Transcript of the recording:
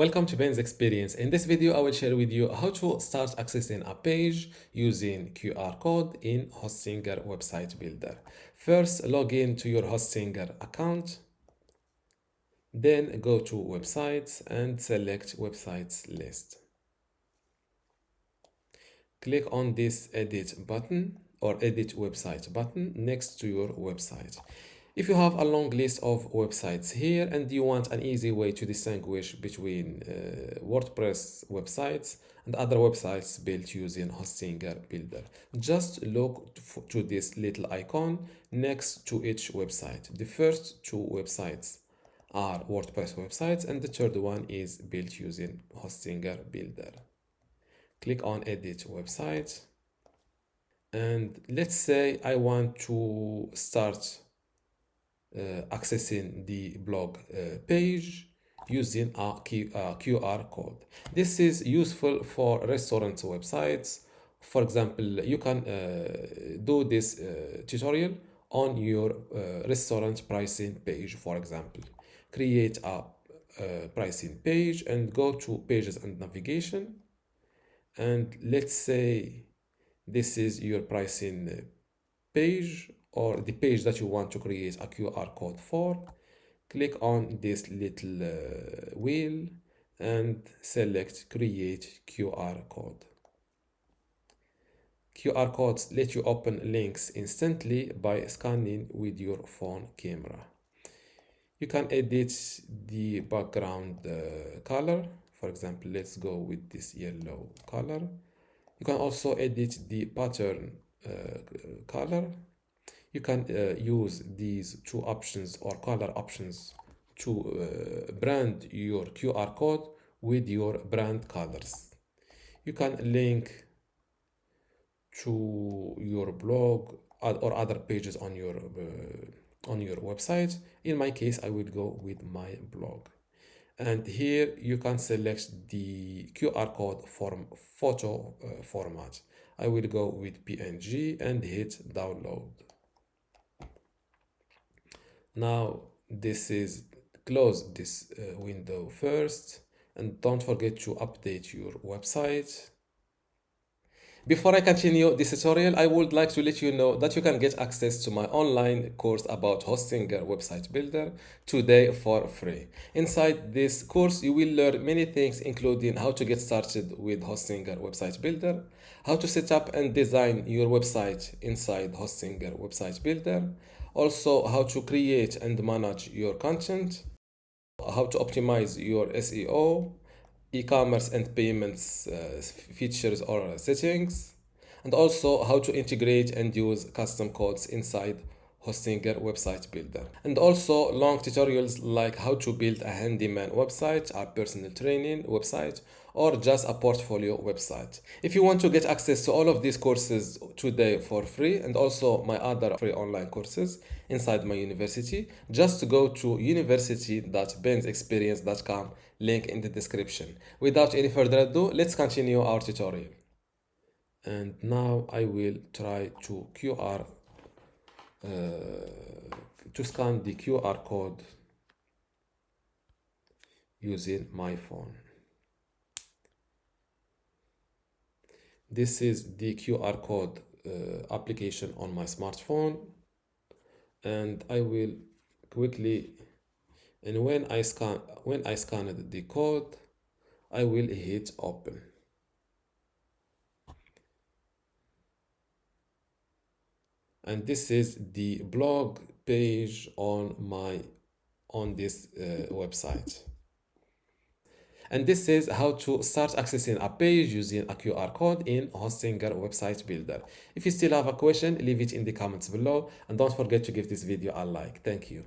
Welcome to Ben's Experience. In this video, I will share with you how to start accessing a page using QR code in Hostinger Website Builder. First, log in to your Hostinger account. Then go to Websites and select Websites list. Click on this Edit button or Edit Website button next to your website. If you have a long list of websites here and you want an easy way to distinguish between WordPress websites and other websites built using Hostinger Builder, just look to this little icon next to each website. The first two websites are WordPress websites and the third one is built using Hostinger Builder. Click on Edit Website, and let's say I want to start accessing the blog page using a QR code. This is useful for restaurant websites. For example, you can do this tutorial on your restaurant pricing page. For example, create a pricing page and go to pages and navigation. And let's say this is your pricing page or the page that you want to create a QR code for. Click on this little wheel and select Create QR Code. QR codes let you open links instantly by scanning with your phone camera. You can edit the background color. For example, let's go with this yellow color. You can also edit the pattern color. You can use these two options or color options to brand your QR code with your brand colors. You can link to your blog or other pages on your website. In my case, I will go with my blog. And here you can select the QR code form photo format. I will go with PNG and hit download. Now close this window first and don't forget to update your website. Before I continue this tutorial, I would like to let you know that you can get access to my online course about Hostinger Website Builder today for free. Inside this course, you will learn many things, including how to get started with Hostinger Website Builder, how to set up and design your website inside Hostinger Website Builder, also how to create and manage your content, how to optimize your SEO, e-commerce and payments features or settings, and also how to integrate and use custom codes inside Hostinger Website Builder, and also long tutorials like how to build a handyman website, a personal training website, or just a portfolio website. If you want to get access to all of these courses today for free and also my other free online courses inside my university, just go to university.bensexperience.com, link in the description. Without any further ado, let's continue our tutorial. And now I will try to scan the QR code using my phone. This is the QR code application on my smartphone, and I will quickly, and when I scanned the code, I will hit open. And this is the blog page on this website. And this is how to start accessing a page using a QR code in Hostinger Website Builder. If you still have a question, leave it in the comments below and don't forget to give this video a like. Thank you.